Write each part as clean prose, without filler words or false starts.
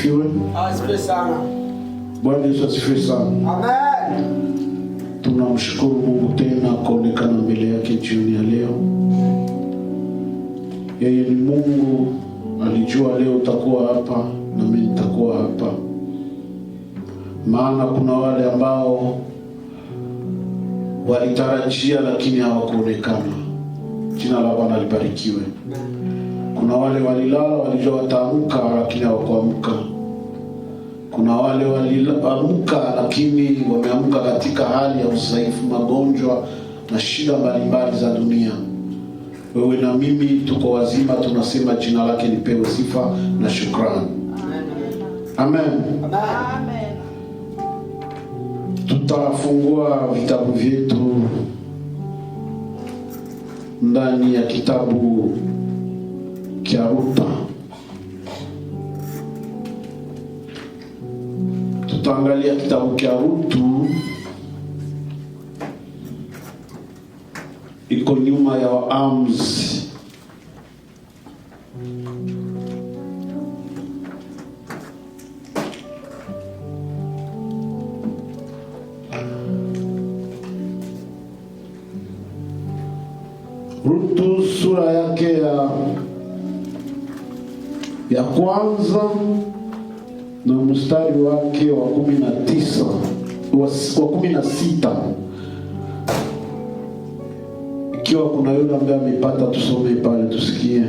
asifiwe. Asifiwe sana. Bwana Yesu asifiwe sana. Amen. Tunamshukuru Mungu tena kuonekana mbele yake jioni ya leo. Yeye ni Mungu, alijua leo utakuwa hapa na mimi nitakuwa hapa. Maana kuna wale ambao walitarajia lakini hawakuonekana. Jina la Bwana libarikiwe. Kuna wale walilala walijua wataamka lakini hawakuamka. Kuna wale waliamka lakini wameamka katika hali ya udhaifu, magonjwa na shida mbalimbali za dunia. Wewe na mimi tuko wazima, tunasema jina lake lipewe sifa na shukrani. Amen. Amen. Tutafungua vitabu vyetu ndani ya kitabu cha Ruthu. Tutaangalia kitabu cha Ruthu, iko nyuma ya Waamuzi. Ruthu sura yake ya kwanza na mstari wake wa 19 wa 16. Ikiwa kuna yule ambaye amepata, tusome pale tusikie.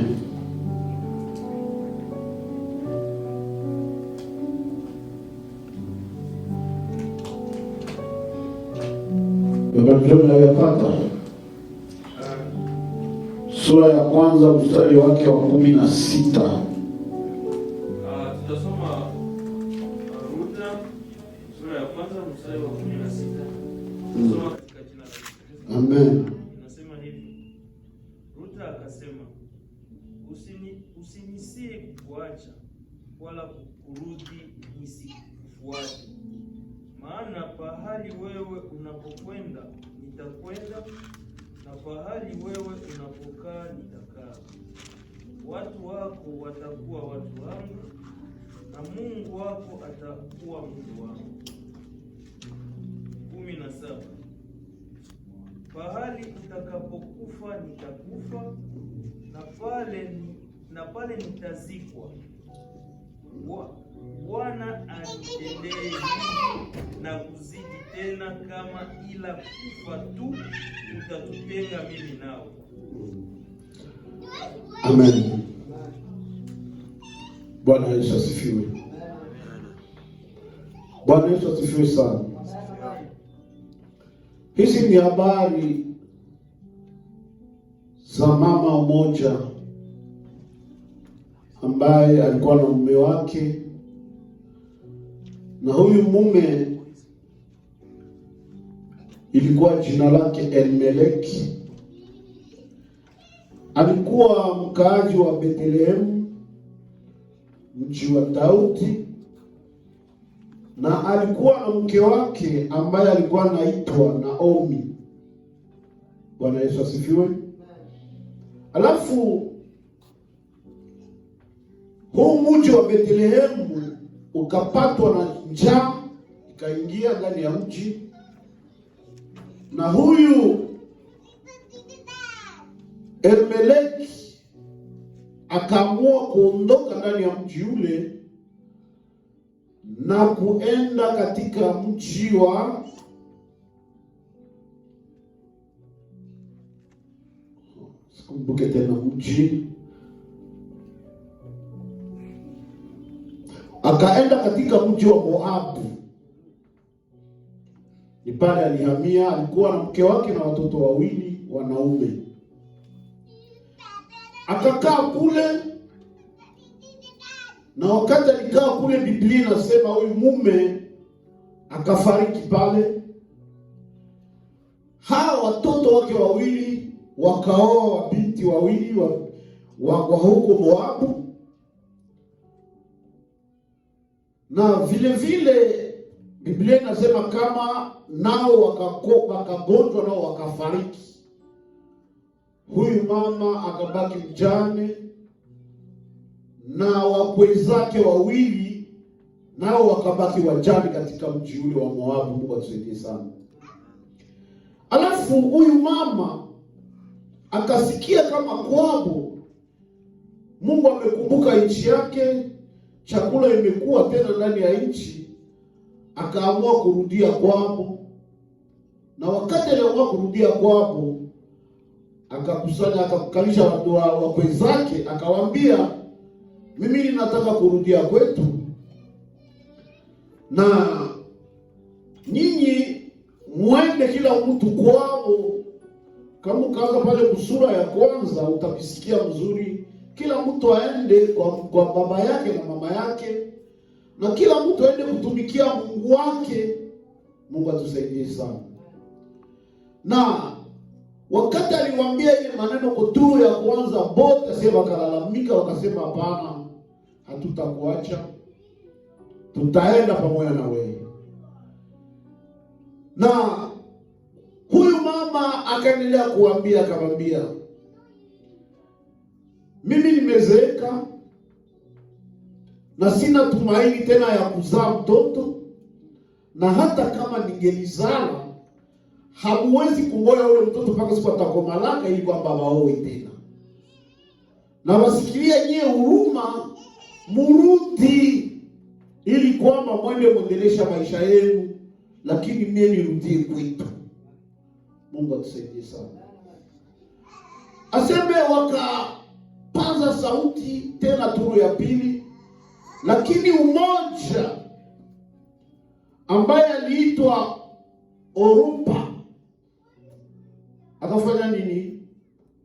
Baba John anayapata sura ya kwanza mstari wake wa 16. Tutasoma Ruthu sura ya kwanza mstari wa 16. Tutasoma katika jina la Yesu. Amen. Nasema hivi. Ruthu akasema, usinisie kukuacha wala kurudi nisikufuate. Maana pahali wewe unapokwenda nitakwenda, na pahali wewe unapokaa nitakaa. Watu wako watakuwa watu wangu, na Mungu wako atakuwa Mungu wangu. 17. Pahali utakapokufa nitakufa, na pale nitazikwa. Bwana anitendee hivi na kuzidi tena, kama ila kufa tu utatutenga mimi nawe. Amen. Bwana Yesu asifiwe. Bwana Yesu asifiwe sana. Hizi ni habari za mama mmoja ambaye alikuwa na mume wake, na huyu mume ilikuwa jina lake Elimeleki. Alikuwa mkaaji wa Bethlehem, mji wa Daudi, na alikuwa na mke wake ambaye alikuwa anaitwa Naomi. Bwana Yesu asifiwe. Alafu huu mji wa Bethlehem ukapatwa na njaa, ikaingia ndani ya mji, na huyu Elimeleki akaamua kuondoka ndani ya mji ule na kuenda katika mji wa sikumbuke tena mji, akaenda katika mji wa Moabu. Ni pale alihamia. Alikuwa na mke wake na watoto wawili wanaume. Akakaa kule, na wakati alikaa kule, Biblia inasema huyu mume akafariki pale. Hawa watoto wake wawili wakaoa wabinti wawili wa huko Moabu, na vile vile Biblia inasema kama nao wakagonjwa nao wakafariki. Huyu mama akabaki mjane, na wakwe zake wawili nao wakabaki wajane katika mji ule wa Moabu. Mungu atusaidie sana. Alafu huyu mama akasikia kama kwao Mungu amekumbuka nchi yake, chakula imekuwa tena ndani ya nchi, akaamua kurudia kwao. Na wakati aliamua kurudia kwao, akakusanya, akakalisha watu wakwe zake, akawaambia, mimi ninataka kurudia kwetu, na nyinyi muende kila mtu kwao. Kama ukaanza pale kusura ya kwanza utabisikia mzuri, kila mtu aende kwa baba yake na mama yake, na kila mtu aende kutumikia Mungu wake. Mungu atusaidie sana. Na wakati aliwaambia ile maneno kuturu ya kwanza, bote sema wakalalamika, wakasema hapana, hatutakuacha, tutaenda pamoja na wewe. Na huyu mama akaendelea kuambia, akamwambia, mimi nimezeeka na sina tumaini tena ya kuzaa mtoto, na hata kama ningelizala hamuwezi kungoja ule mtoto mpaka siku atakomalaka ili kwamba waoe tena. Na wasikilia nyie huruma, murudi ili kwamba mwende mwendelesha maisha yenu, lakini mimi nirudie kwetu. Mungu atusaidie sana. Aseme wakapaza sauti tena turu ya pili, lakini umoja ambaye aliitwa Orupa akafanya nini?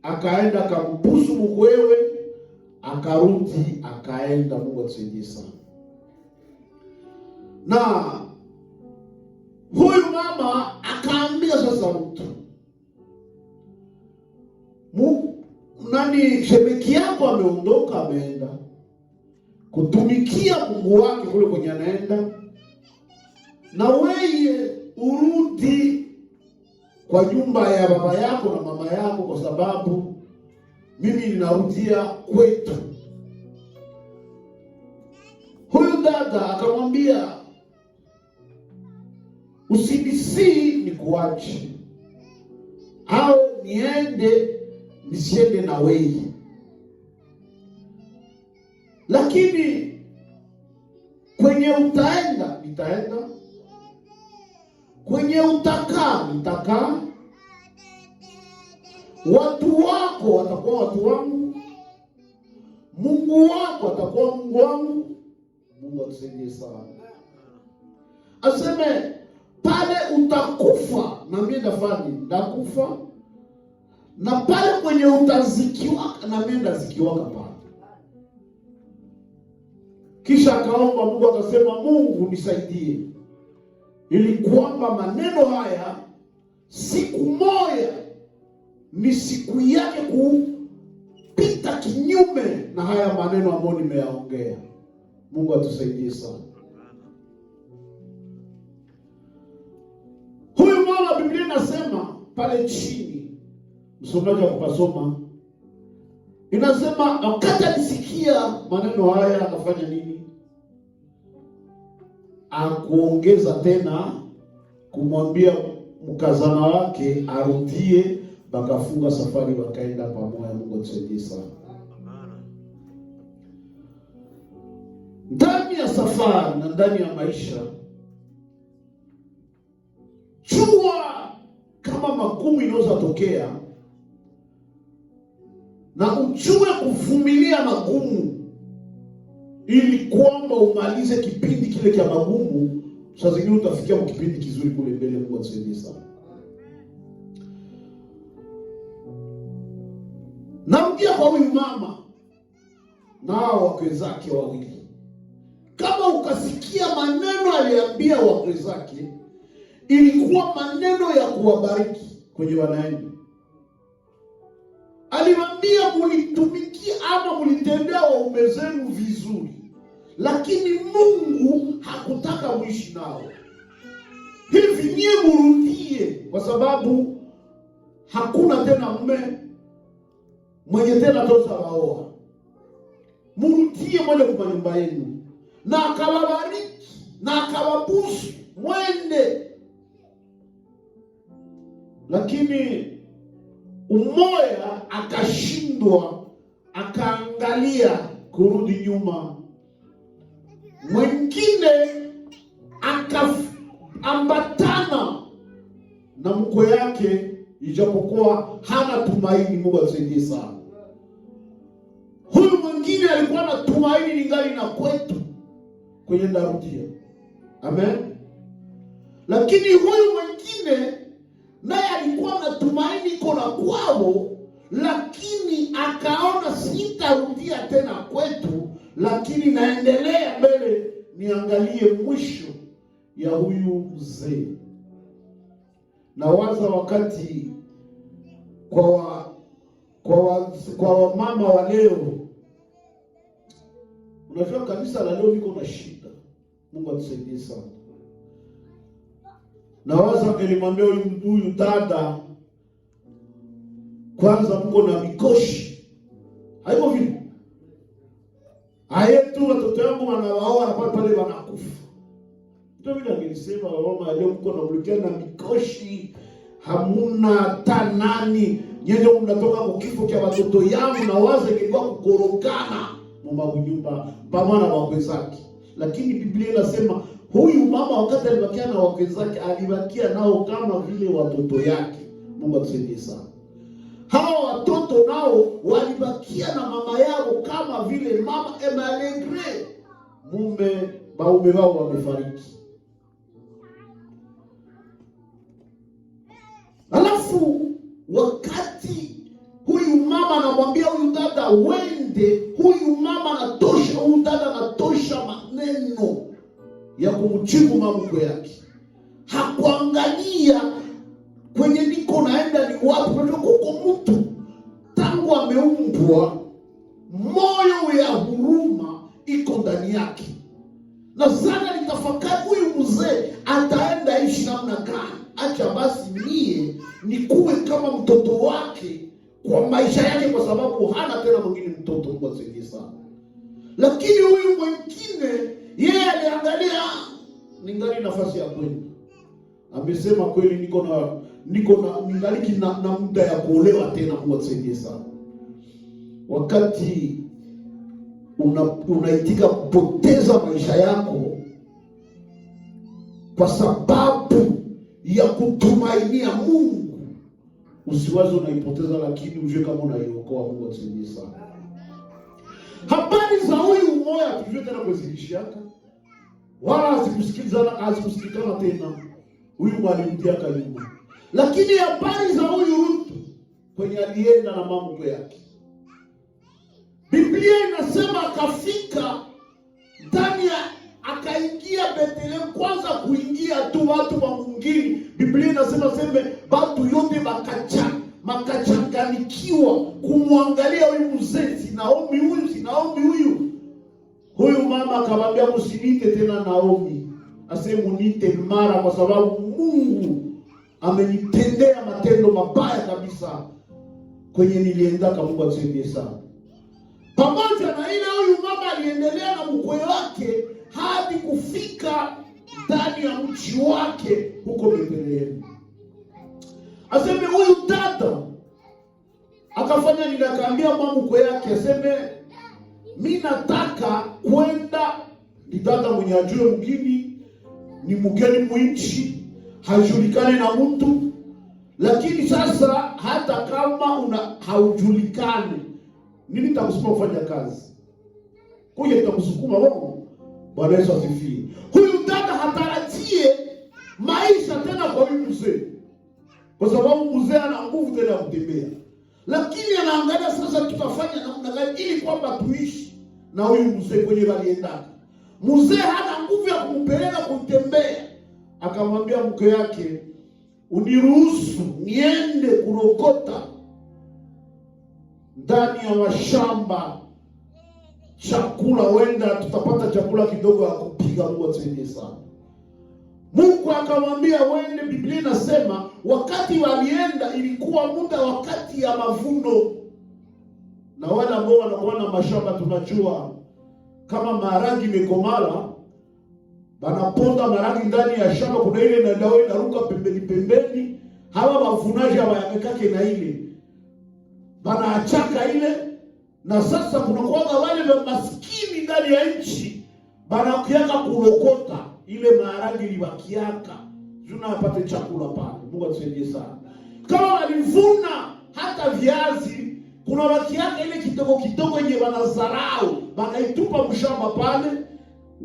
Akaenda akambusu mkwewe, akarudi akaenda. Mungu atusaidie sana. Na huyu mama akaambia sasa mtu, shemeki yako ameondoka, ameenda kutumikia Mungu wake kule kwenye anaenda, na wewe urudi kwa nyumba ya baba yako na mama yako, kwa sababu mimi ninarudia kwetu. Huyu dada akamwambia, usinisi ni kuache au niende nisiende na wewe, lakini kwenye utaenda nitaenda, kwenye utakaa nitakaa, watu wako watakuwa watu wangu, Mungu wako atakuwa Mungu wangu. Mungu atusaidie sana. Aseme pale utakufa na mimi ndakufa, na pale kwenye utazikiwa na mimi ndazikiwa pale. Kisha akaomba Mungu, akasema, Mungu nisaidie ili kwamba maneno haya siku moja ni siku yake kupita kinyume na haya maneno ambayo nimeyaongea. Mungu atusaidie sana. Huyu mwana, Biblia inasema pale chini, msomaji wa kupasoma, inasema wakati alisikia maneno haya akafanya nini? Akuongeza tena kumwambia mkazana wake arudie, bakafunga safari wakaenda pamoja. Mungu atusaidie sana. Ndani ya safari na ndani ya maisha, jua kama magumu inaweza tokea, na ujue kuvumilia magumu ili kwamba umalize kipindi kile cha magumu. Saa zingine utafikia kwa kipindi kizuri kule mbele. Mungu atusaidie sana. Narudia kwa huyu mama na wakwe zake wawili. Kama ukasikia maneno aliambia wakwe zake, ilikuwa maneno ya kuwabariki kwenye wanaeni. Aliwaambia, mulitumikia ama mulitendea waume zenu vizuri, lakini Mungu hakutaka muishi nao. Hivi nyie murudie, kwa sababu hakuna tena mume mwenye tena tosa waoa. Murudie mwende kwa nyumba yenu. Na akawabariki na akawabusu mwende. Lakini umoya akashindwa, akaangalia kurudi nyuma. Mwingine akaambatana na mkwe yake, ijapokuwa hana tumaini. Mungu atusaidie sana. Huyu mwingine alikuwa na tumaini ningali na kwetu kwenye ndarudia. Amen. Lakini huyu mwingine naye alikuwa na tumaini iko na kwao, lakini akaona sitarudia tena kwetu, lakini naendelea mbele niangalie mwisho ya huyu mzee. Na waza wakati kwa mama wa leo, unajua kanisa la leo liko na shida. Mungu atusaidie sana. Na waza nilimwambia huyu dada, kwanza mko na mikoshi. Haiko vile. Ayetu watoto wangu wanawaoa na pale wanakufa. Ndio vile angelisema mama leo mko na mlukia na mikoshi, hamuna tanani, nyenye mnatoka kwa kifo cha watoto yangu, na waza ingekuwa kukorokana mama nyumba pamoja na wakwe zake. Lakini Biblia inasema huyu mama wakati alibakia na wakwe zake, alibakia nao kama vile watoto yake. Mungu atusaidie sana. Hawa watoto nao walibakia na mama yao kama vile mama Emalegre. Baume wao wamefariki. Alafu wakati huyu mama anamwambia huyu dada wende, huyu mama anatosha, huyu dada anatosha maneno ya kumjibu mambo yake. Hakuangalia kwenye niko naenda ni wapi. Kuko mtu tangu ameumbwa moyo ya huruma iko ndani yake. Na sana nitafakari huyu mzee ataenda ishi namna gani. Acha basi mie nikuwe kama mtoto wake kwa maisha yake, kwa sababu hana tena mwingine mtoto. Kwa sana. Lakini huyu mwingine yeye aliangalia ningali nafasi ya kwenda. Amesema kweli niko na ningali na muda ya kuolewa tena. Mungu atusaidie sana. Wakati unaitika kupoteza maisha yako kwa sababu ya kutumainia Mungu, usiwaze unaipoteza, lakini ujue kama unaiokoa. Mungu atusaidie sana. Habari za huyu mmoja tujue tena kuzilishiaka, wala hazikusikizana tena. Huyu mwalimudia kanyuma. Lakini habari za huyu Rutu kwenye alienda na mambo yake, Biblia inasema akafika ndani ya akaingia Bethlehem. Kwanza kuingia tu watu wa mwingine, Biblia inasema watu yote makachanganikiwa kumwangalia huyu mzee, si Naomi huyu. Huyu mama akamwambia msinite tena Naomi, munite Mara, kwa sababu Mungu amenitendea matendo mabaya kabisa kwenye niliendaka. Mungu atusaidie sana. Pamoja na ile huyu mama aliendelea na mkwe wake hadi kufika ndani ya mji wake huko Bethlehem. Huyu dada akafanya nini? Akaambia mama mkwe yake, mimi nataka kwenda. Ni dada mwenye ajue mgini, ni mgeni mwinchi, hajulikane na mtu. Lakini sasa hata kama haujulikani, nini takusukuma kufanya kazi? Kuja takusukuma wao. Bwana Yesu asifiwe. Huyu dada hatarajie maisha tena kwa huyu mzee, kwa sababu mzee ana nguvu tena ya kutembea. Lakini anaangalia sasa tutafanya namna gani ili kwamba tuishi na huyu mzee kwenye waliendaka. Mzee hana nguvu ya kumpeleka kutembea. Akamwambia mke yake, uniruhusu niende kurokota ndani ya mashamba chakula, wenda tutapata chakula kidogo ya kupiga. Mungu atusaidie sana. Mungu akamwambia wende. Biblia inasema wakati walienda ilikuwa muda wakati ya mavuno. Na wale ambao wanakuwa na mashamba tunajua kama maharagi imekomala, banaponda maragi ndani ya shamba, kuna ile inaruka pembeni pembeni, hawa mavunaji hawayakake na ile banaachaka ile. Na sasa kuna kwa wale maskini ndani ya nchi banakiaka kulokota ile maharagi libakiaka juna apate chakula pale. Mungu atusaidie sana. Kama walivuna hata viazi, kuna wakiaka ile kidogo kidogo yenye wanazarau banaitupa mshamba pale.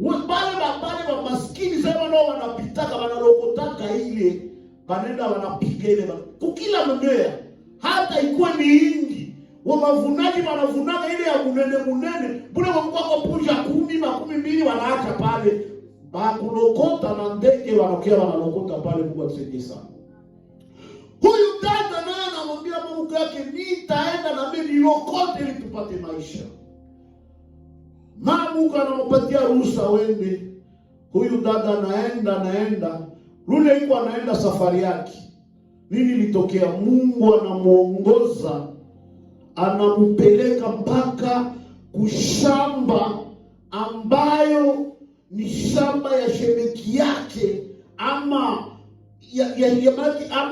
Wale wa maskini sasa nao wanapitaka wanalokotaka ile, banaenda wanapiga ile kukila mmea, hata ikuwa ni ingi wa mavunaji wanavunaga ile ya munene bure kwa punja 10-12 wanaacha pale bakulokota na ndege wanokea wanalokota pale. Mungu atusaidie sana. Huyu dada naye anamwambia Mungu yake, nitaenda na mimi nilokote ili tupate maisha. Mungu anampatia ruhusa wende. Huyu dada anaenda lule yuko anaenda safari yake. Nini litokea? Mungu anamuongoza, anampeleka mpaka kushamba ambayo ni shamba ya shemeki yake ama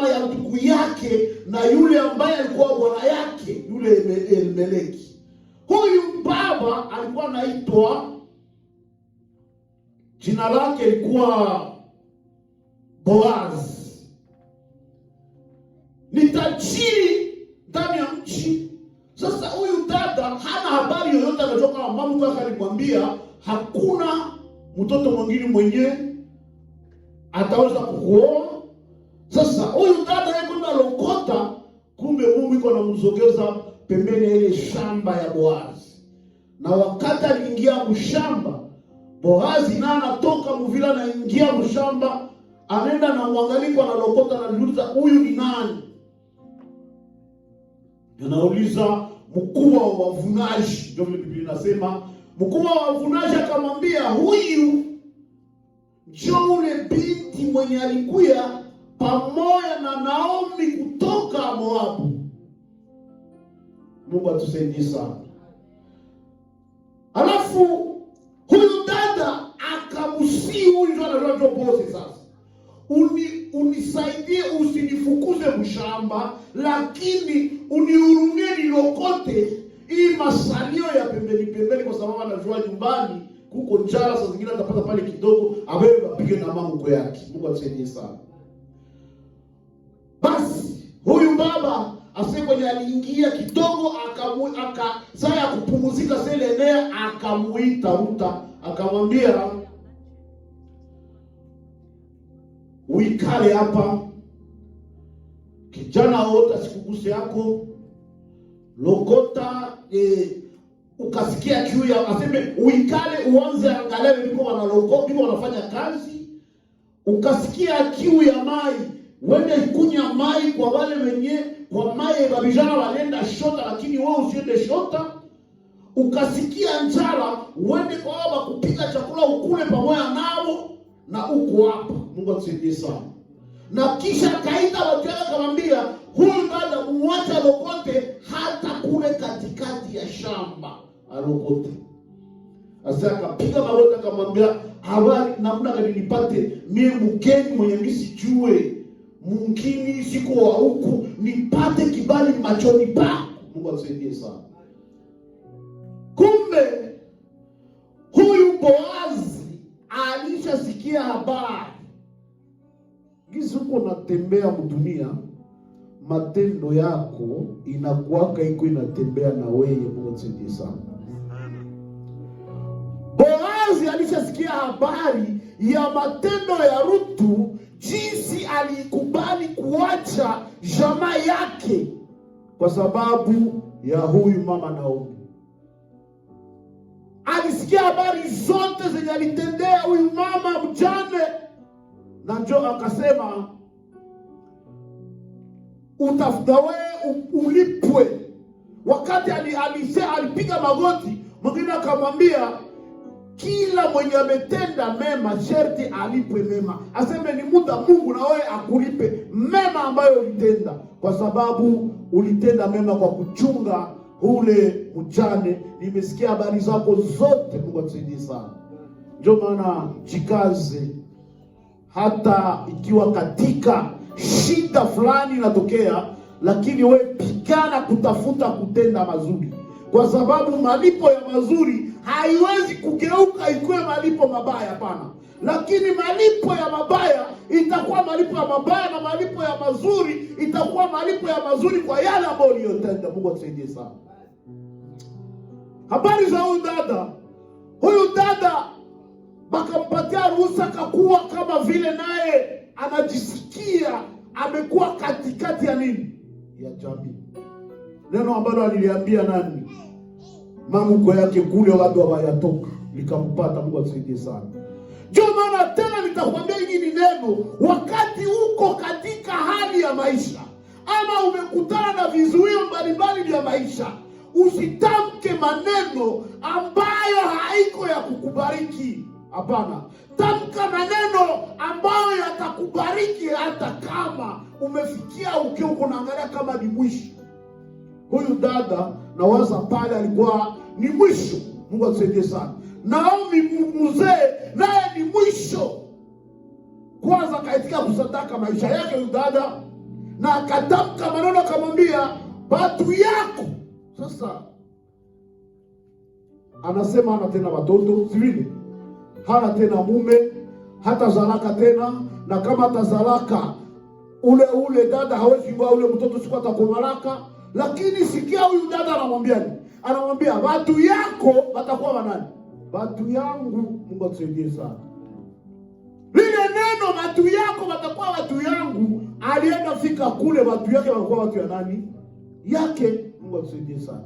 ya ndugu yake, na yule ambaye alikuwa bwana yake, yule Elimeleki. Huyu baba alikuwa anaitwa, jina lake lilikuwa Boaz. Ni tajiri ndani ya mchi. Sasa huyu dada hana habari yoyote, anatoka mama Mungu alimwambia hakuna mtoto mwingine mwenye ataweza kukuoa. Sasa huyu dada yeye kwenda lokota, kumbe Mungu iko anamzogeza pembeni ya ile shamba ya Boazi. Na wakati aliingia mshamba, Boazi na anatoka mvila na ingia mshamba, anaenda na mwangaliko analokota, na niuliza huyu ni nani? Anauliza mkubwa wa wavunaji, ndio Biblia inasema mkubwa wa wavunaji akamwambia, huyu njoo ule binti mwenye alikuya pamoja na Naomi kutoka Moabu. Mungu atusaidie sana. Alafu huyu dada akamsii huyu ndio bosi sasa, unisaidie, usinifukuze mshamba, lakini unihurumie nilokote hii masalio ya pembeni, kwa sababu anajua nyumbani kuko njala, saa zingine atapata pale kidogo awewe wapige na manguko yake. Mungu atusaidie sana. Basi huyu baba kwenye aliingia kidogo, saa ya kupumzika selenea, akamuita Ruta, akamwambia uikale hapa, kijana wote sikuguse yako, lokota ukasikia kiu ya, aseme uikale uanze angalau niko wanalokota, niko wanafanya kazi, ukasikia kiu ya mai, wende kunya mai kwa wale wenye kwa mai babijana walenda shota, lakini wewe usiende shota. Ukasikia njala, wende kwa baba kupika chakula ukule pamoja nao, na uko hapa. Mungu atusaidie sana. Na kisha kaita watu wake, akamwambia huyu dada muache alokote hata kule katikati ya shamba alokote. Asa akapiga magoti akamwambia, habari namna gani nipate mie mgeni mwenye misijue, mungini siko wa huku, nipate kibali machoni pa. Mungu atusaidie sana. Kumbe huyu Boazi alishasikia habari. Gizi uko natembea mdunia, matendo yako inakuwaka iko inatembea na wewe. Mungu atusaidie sana. Boazi alishasikia habari ya matendo ya Rutu, jinsi alikubali kuacha jamaa yake kwa sababu ya huyu mama Naomi. Alisikia habari zote zenye alitendea huyu mama mjane, na njoo akasema utafuta wewe ulipwe. Wakati alipiga magoti, mwingine akamwambia kila mwenye ametenda mema sharti alipwe mema. Aseme ni muda Mungu na wewe akulipe mema ambayo ulitenda, kwa sababu ulitenda mema kwa kuchunga ule mjane. Nimesikia habari zako zote. Mungu atusaidie sana. Ndio maana jikaze, hata ikiwa katika shida fulani inatokea, lakini wewe pigana kutafuta kutenda mazuri, kwa sababu malipo ya mazuri haiwezi kugeuka ikuwe malipo mabaya, hapana. Lakini malipo ya mabaya itakuwa malipo ya mabaya, na malipo ya mazuri itakuwa malipo ya mazuri kwa yale ambayo uliyotenda. Mungu atusaidie sana. Habari za huyu dada bakampatia ruhusa kakuwa kama vile naye anajisikia amekuwa katikati ya nini? Ya jamii. Neno ambalo aliliambia nani? Mamuko yake kule watu hawayatoka, likampata. Mungu atusaidie sana. Ndio maana tena nitakwambia hili ni neno, wakati uko katika hali ya maisha ama umekutana na vizuio mbalimbali vya maisha, usitamke maneno ambayo haiko ya kukubariki. Hapana, tamka maneno ambayo yatakubariki, hata kama umefikia ukiwa unaangalia kama ni mwisho. Huyu dada nawaza pale alikuwa ni mwisho. Mungu atusaidie sana. Naomi mzee naye ni mwisho. Kwanza katika kusadaka maisha yake huyu dada, na akatamka maneno akamwambia watu yako. Sasa anasema hana tena watoto, sivile? Hana tena mume, hata zalaka tena, na kama atazalaka ule dada hawezi kuwa ule mtoto siku atakomalaka. Lakini sikia huyu dada anamwambia nini? Anamwambia watu yako watakuwa wanani? Watu yangu. Mungu atusaidie sana. Lile neno watu yako watakuwa watu yangu, alienda fika kule watu yake watakuwa watu ya nani? Yake. Mungu atusaidie sana.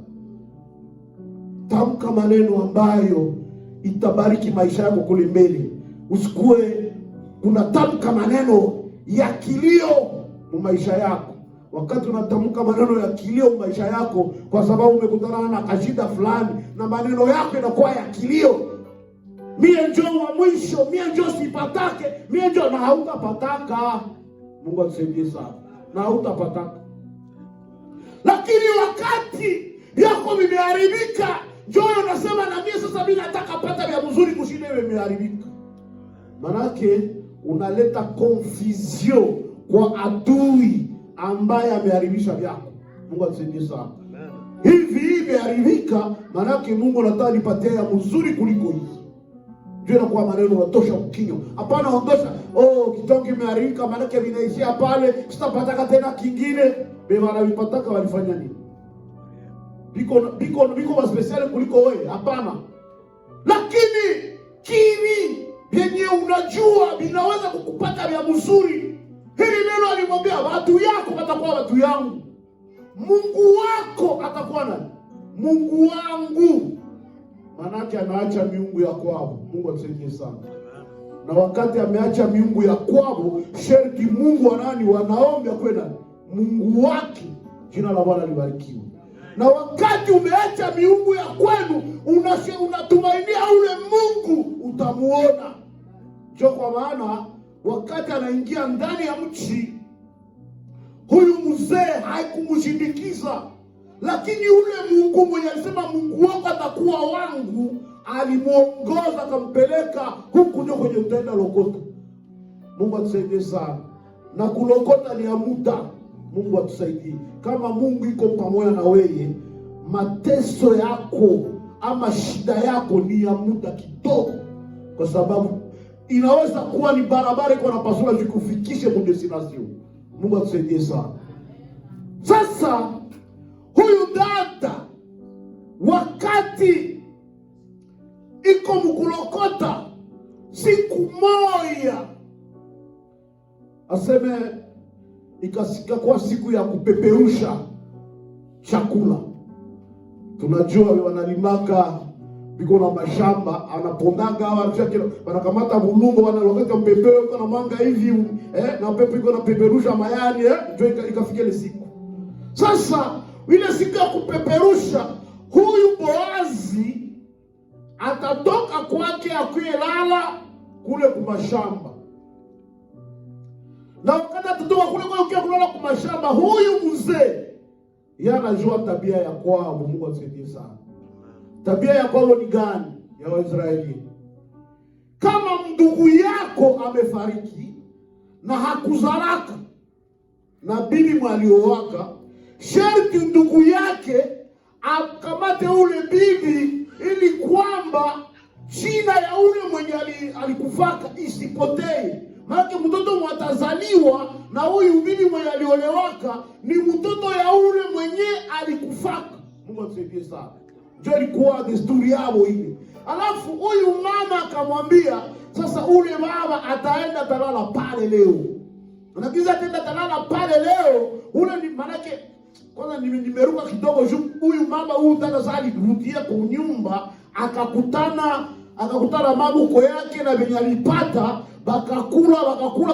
Tamka maneno ambayo itabariki maisha yako kule mbele. Usikue unatamka maneno ya kilio mu maisha yako. Wakati unatamka maneno ya kilio maisha yako kwa sababu umekutana na kashida fulani, na maneno yako yanakuwa ya kilio, mie njoo wa mwisho, mie njoo sipatake, mie njoo, na hautapataka. Mungu atusaidie sana. Na hautapataka. Lakini wakati yako vimeharibika, njoo unasema na mie sasa mimi nataka pata vya mzuri kushinda ile imeharibika. Manake unaleta confusion kwa adui ambaye ameharibisha vyako. Mungu atusaidie sana. Hivi imeharibika, manake Mungu anataka nipatie ya mzuri kuliko hizi. Ndio inakuwa maneno unatosha mkinyo. Hapana, ondosha. Kitongo kimeharibika, manake vinaishia pale, sitapataka tena kingine. Bema na vipataka walifanya nini? Biko wa special kuliko wewe. Hapana. Lakini kimi yenye unajua vinaweza kukupata vya mzuri. Hili neno alimwambia watu yako watakuwa watu yangu. Mungu wako atakuwa nani? Mungu wangu. Manake anaacha miungu ya kwao. Mungu atusaidie sana. Na wakati ameacha miungu ya kwao, sherti Mungu wa nani? Wanaomba kwenda Mungu wake. Jina la Bwana libarikiwe. Na wakati umeacha miungu ya kwenu, unatumainia ule Mungu utamuona. Ndio kwa maana wakati anaingia ndani ya mchi, huyu mzee haikumshindikiza, lakini ule Mungu mwenye alisema Mungu wako atakuwa wangu, alimuongoza akampeleka huku, ndio kwenye utaenda lokota. Mungu atusaidie sana. Na kulokota ni ya muda. Mungu atusaidie. Kama Mungu iko pamoja na wewe, mateso yako ama shida yako ni ya muda kidogo, kwa sababu inaweza kuwa ni barabara iko na pasura zikufikishe kwa destination. Mungu atusaidie sana. Sasa huyu dada wakati iko mkulokota, siku moja aseme ikasika kwa siku ya kupeperusha chakula. Tunajua wanalimaka biko na mashamba, anapondaga wanakamata bulungo, wanaloketa mpepeo kwa na manga hivi, na pepe iko na peperusha mayani, ndio ikafika ile siku. Sasa ile siku ya kupeperusha, huyu Boazi atatoka kwake akilala kule kwa mashamba. Na wakati atatoka kule kwa kulala kwa mashamba, huyu mzee anajua tabia ya kwao. Mungu atusaidie sana. Tabia ya kwao ni gani? Ya Waisraeli. kama ndugu yako amefariki na hakuzalaka na bibi mwaliowaka, sharti ndugu yake akamate ule bibi, ili kwamba jina ya ule mwenye alikufaka isipotee. Maana mtoto mwatazaliwa na huyu bibi mwenye aliolewaka ni mtoto ya ule mwenye alikufaka. Mungu atusaidie sana. Ndio ilikuwa desturi yao ile. Alafu huyu mama akamwambia, sasa ule baba ataenda talala pale leo. Unakiza tenda talala pale leo, ule ni manake kwanza nimeruka kidogo juu huyu mama huyu tena sasa alirudia kwa nyumba, akakutana mabuko yake na venye alipata, bakakula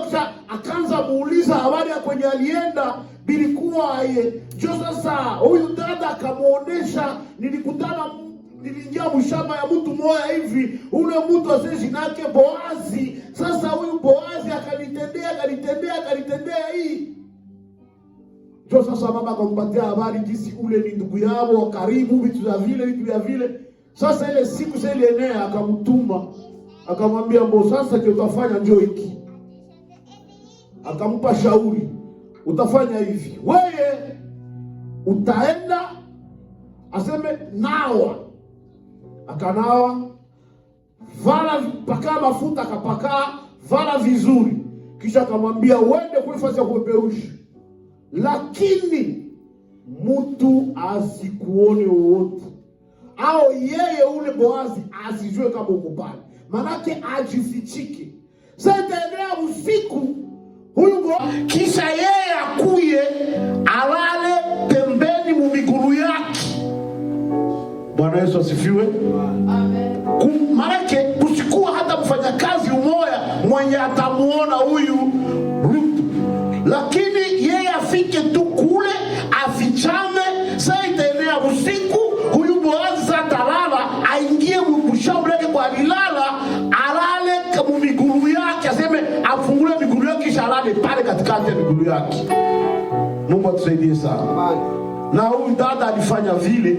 kisha akaanza muuliza habari ya kwenye alienda bilikuwa ye. Jo sasa huyu dada akamuonesha, niliingia mshamba ya mtu moja hivi, ule mtu aseji nake Boazi. Sasa huyu Boazi akanitendea hii. Jo sasa mama akampatia habari jinsi ule ni ndugu yao karibu, vitu vya vile. Sasa ile siku sasa ile enea akamtuma, akamwambia mbo sasa kile utafanya njoo hiki. Akampa shauri, utafanya hivi. Wewe utaenda aseme nawa. Akanawa, vala paka mafuta, akapaka vala vizuri. Kisha akamwambia uende kule fasi ya kupeusha. Lakini mtu asikuone wote, au yeye ule Boazi asijue kama uko pale, manake ajifichike. Sasa enea usiku huyu Boazi, kisha yeye akuye alale pembeni mu miguu yake. Bwana Yesu asifiwe. Amen. Manake kusikuwa hata mfanyakazi umoja mwenye atamuona huyu Rutu, lakini yeye afike tu kule afichame. Sasa itaenea usiku, huyu Boazi atalala, aingie mshamba yake kwa alilala, alale kama miguu yake, aseme afungule miguu yake kisha alale pale katikati ya miguu yake. Mungu atusaidie sana. Na huyu dada alifanya vile,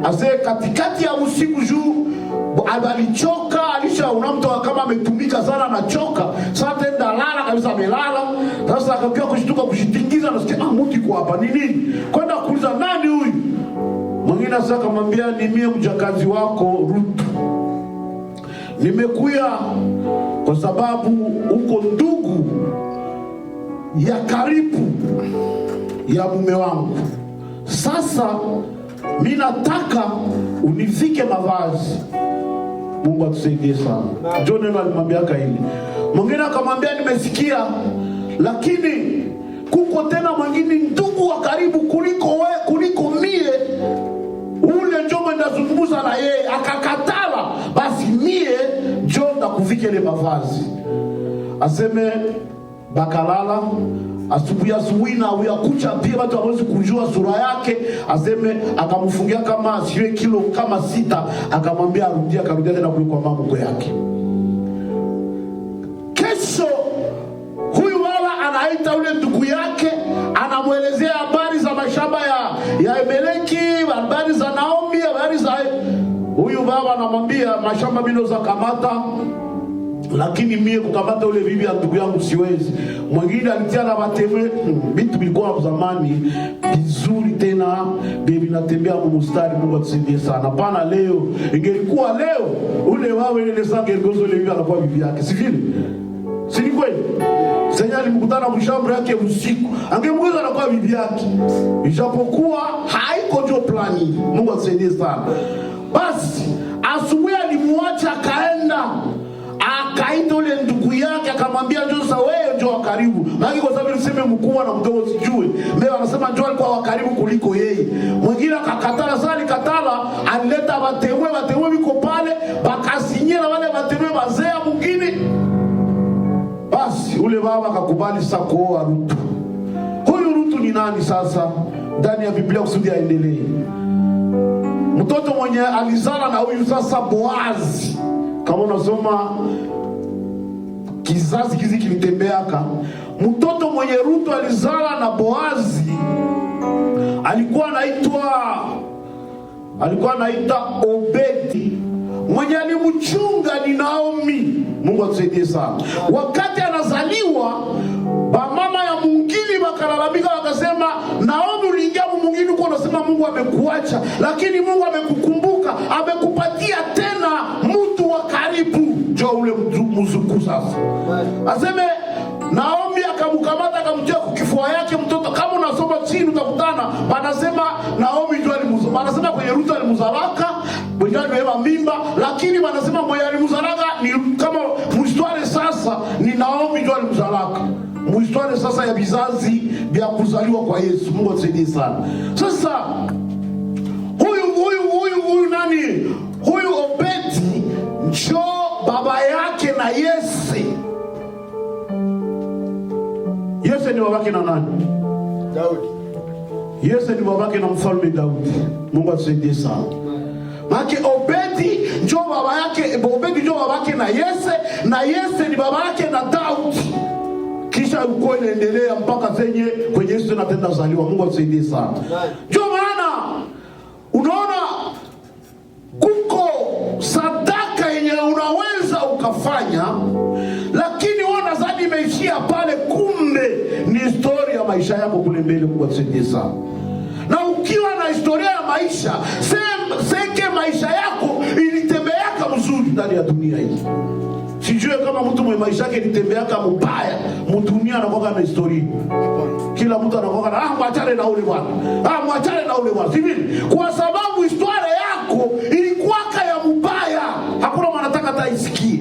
ase katikati ya usiku juu alichoka, alishaona mtu kama ametumika sana anachoka. Sasa tenda lala kabisa, amelala. Sasa akakia kushtuka, kushitingiza, nasikia mtu iko hapa. Ni nini? Kwenda kuuliza nani huyu? Mwingine sasa akamwambia ni mie mjakazi wako Rutu. Nimekuya kwa sababu uko ndugu ya karibu ya mume wangu. Sasa mimi nataka unifike mavazi. Mungu atusaidie sana. Ndio neno alimwambia kaili. Mwingine akamwambia nimesikia, lakini kuko tena mwingine ndugu wa karibu kuliko mie, ule ndio ndazungumza na yeye. Akakatala, basi mie ndio ndakuvike ile mavazi. Aseme bakalala. Asubuhi na uyakucha pia watu hawezi kujua sura yake. Aseme akamfungia kama siwe kilo kama 6, akamwambia arudia tena kwa mamuko yake. Kesho huyu wala anaita ule ndugu yake, anamuelezea habari za mashamba ya Emeleki, habari za Naomi, habari za huyu baba. Anamwambia mashamba mimi za kamata, lakini mie kukamata ule bibi ya ndugu yangu siwezi. Mwingine alitia na bateme, vitu vilikuwa zamani vizuri tena, bibi natembea mstari. Mungu atusaidie sana. Pana leo, ingelikuwa leo ule wawe ile sange ngozo ile bibi anakuwa bibi yake. Si vile? Si ni kweli? Senya alimkutana mshamba yake usiku, angemweza anakuwa bibi yake. Ijapokuwa haiko ndio plani. Mungu atusaidie sana. Basi asubuhi alimwacha kaenda. Akaita ule ndugu yake, akamwambia njoo sasa wewe njoo wa karibu. Maana kwa sababu niseme mkubwa na mdogo sijui. Mbele anasema njoo alikuwa wa karibu kuliko yeye. Mwingine akakatala sana, katala, alileta watewe biko pale, bakasinyela wale watewe wazee mwingine. Basi ule baba akakubali sasa kuoa Rutu. Huyu Rutu ni nani sasa? Ndani ya Biblia kusudi aendelee. Mtoto mwenye alizala na huyu sasa Boazi. Kama unasoma kizazi kizi kilitembeaka, mtoto mwenye Rutu alizala na Boazi alikuwa anaitwa Obedi. Mwenye alimchunga ni Naomi. Mungu atusaidie sana. Wakati anazaliwa, mama ya mwingine wakalalamika wakasema, Naomi uliingia mwingine uko unasema Mungu amekuacha, lakini Mungu amekukumbuka, amekupatia tena mtu wa karibu. Jo ule mzuku sasa. Aseme Naomi akamkamata akamtia kwa kifua yake mtoto. Kama unasoma chini utakutana wanasema Naomi ndio alimzaa. Wanasema kwenye Ruth alimzalaka, mwenye alibeba mimba, lakini wanasema mwenye alimzalaka ni kama mstari sasa ni Naomi ndio alimzalaka. Mstari sasa ya vizazi vya kuzaliwa kwa Yesu. Mungu atusaidie sana. Sasa huyu nani? Huyu Obedi ndio baba yake na Yese. Yese ni babake na nani? Daudi. Yese ni babake na mfalme Daudi. Mungu atusaidie sana. Maana Obedi ndio baba yake, Obedi ndio babake na Yese, na Yese ni baba yake na Daudi. Kisha uko inaendelea mpaka zenye kwenye Yesu anatenda zaliwa. Mungu atusaidie sana. Ndio maana unaona kuko sadaka yenye unaweza ukafanya, lakini wana zadi imeishia pale, kumbe ni historia ya maisha yako kule mbele. Mungu atusaidie sana. Na ukiwa na historia ya maisha, seke maisha yako ilitembeaka mzuri ndani ya dunia hii. Sijue kama mtu mwenye maisha yake ilitembeaka mbaya, mdunia anakuwa na historia. Kila mtu anakuwa na mwachane na ule bwana. Mwachane na ule bwana. Sivili? Kwa sababu historia yako ilikuwa ya mbaya, hakuna mwanataka taisikie.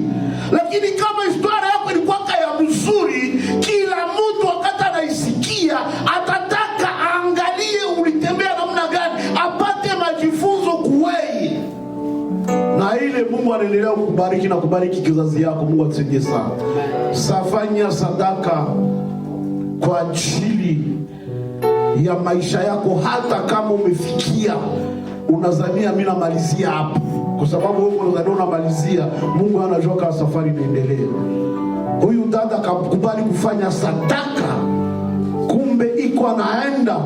Lakini kama historia yako ilikuwa ya mzuri, kila mtu wakati anaisikia atataka aangalie ulitembea namna gani, apate majifunzo kuwei. Na ile Mungu anaendelea kukubariki na kubariki kizazi yako. Mungu atusaidie sana. Safanya sadaka kwa ajili ya maisha yako, hata kama umefikia unazania mimi namalizia hapo, kwa sababu wewe unazania unamalizia, Mungu anajua kama safari inaendelea. Huyu dada akakubali kufanya sadaka, kumbe iko anaenda.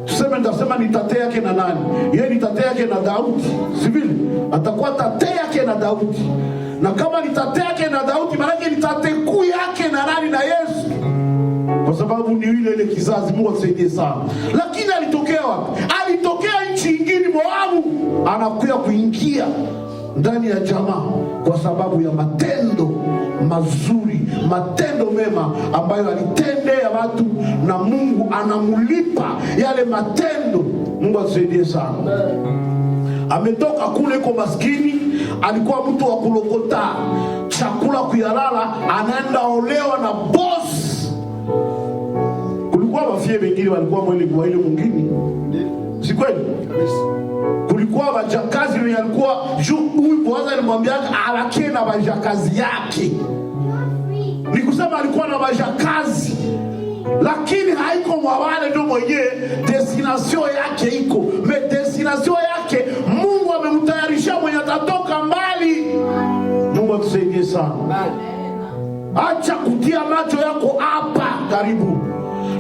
Tuseme ndasema ni tate yake na nani? Yeye ni tate yake na Daudi. Sivile? Atakuwa tate yake na Daudi. Na kama ni tate yake na Daudi, maana yake ni tate kuu yake na nani? Na Yesu. Kwa sababu ni ile kizazi. Mungu atusaidie sana. Lakini alitokea wapi? Alitokea nchi nyingine, Moabu. Anakuja kuingia ndani ya jamaa kwa sababu ya matendo mazuri, matendo mema ambayo alitendea watu, na Mungu anamulipa yale matendo. Mungu atusaidie sana. Ametoka kule kwa maskini, alikuwa mtu wa kulokota chakula kuyalala, anaenda olewa na boss. Kulikuwa wafie wengine walikuwa mwele kwa ile mwingine. Si kweli? Kulikuwa wajakazi wenye alikuwa huyu bwana alimwambia alakie na wajakazi yake. Ni kusema alikuwa na wajakazi, lakini haiko mwawale ndio mwenye destination yake iko. Destination yake Mungu amemtayarishia mwenye atatoka mbali. Mungu atusaidie sana. Acha kutia macho yako hapa karibu,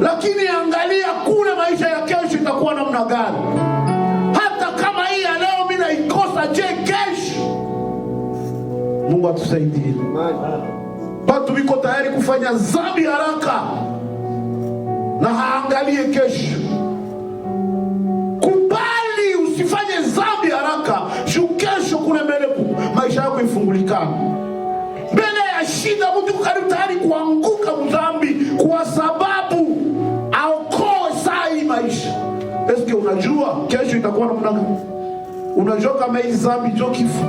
lakini angalia kule maisha ya kesho itakuwa namna gani. Hata kama hii ya leo mimi naikosa, je kesho? Mungu atusaidie. Watu wiko tayari kufanya dhambi haraka na haangalie kesho. Kubali usifanye dhambi haraka, shu kesho kule mbele maisha yako ifungulikana. Mbele ya shida mtu karibu tayari kuanguka mdhambi kwa sababu aokoe sai maisha. Eske unajua kesho itakuwa namna gani? Unajua kama hii dhambi ndio kifo?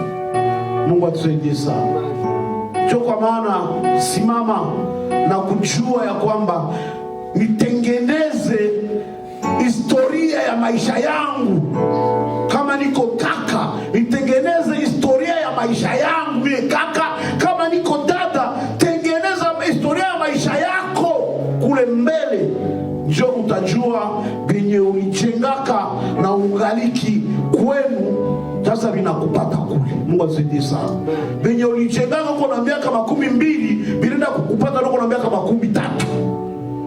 Mungu atusaidie sana. Ndio kwa maana simama na kujua ya kwamba nitengeneze historia ya maisha yangu. Kama niko kaka, nitengeneze historia ya maisha yangu. Mie kaka, kama niko dada, tengeneza historia ya maisha yako kule mbele. Ndio utajua benye ulichengaka na ungaliki kwenu sasa vinakupata kule. Mungu atusaidie sana. Benye ulichengaka uko na miaka 20 bila kukupata uko na miaka 13.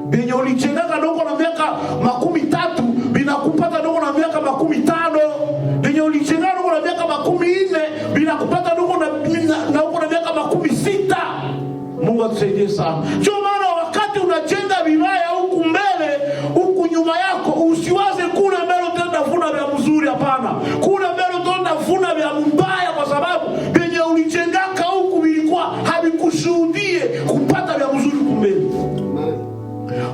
Benye ulichengaka uko na miaka 13 binakupata uko na miaka 15. Benye ulichengaka uko na miaka 14 binakupata uko na miaka 16. Mungu atusaidie sana. Ndio maana wakati unajenga vibaya huku mbele, huku nyuma yako, usiwaze kule mbele utaenda vuna vya mzuri. Hapana, kule mbele utaenda vuna vya mbaya, kwa sababu penye ulijengaka huku vilikuwa havikushuhudie kupata vya mzuri kumbele.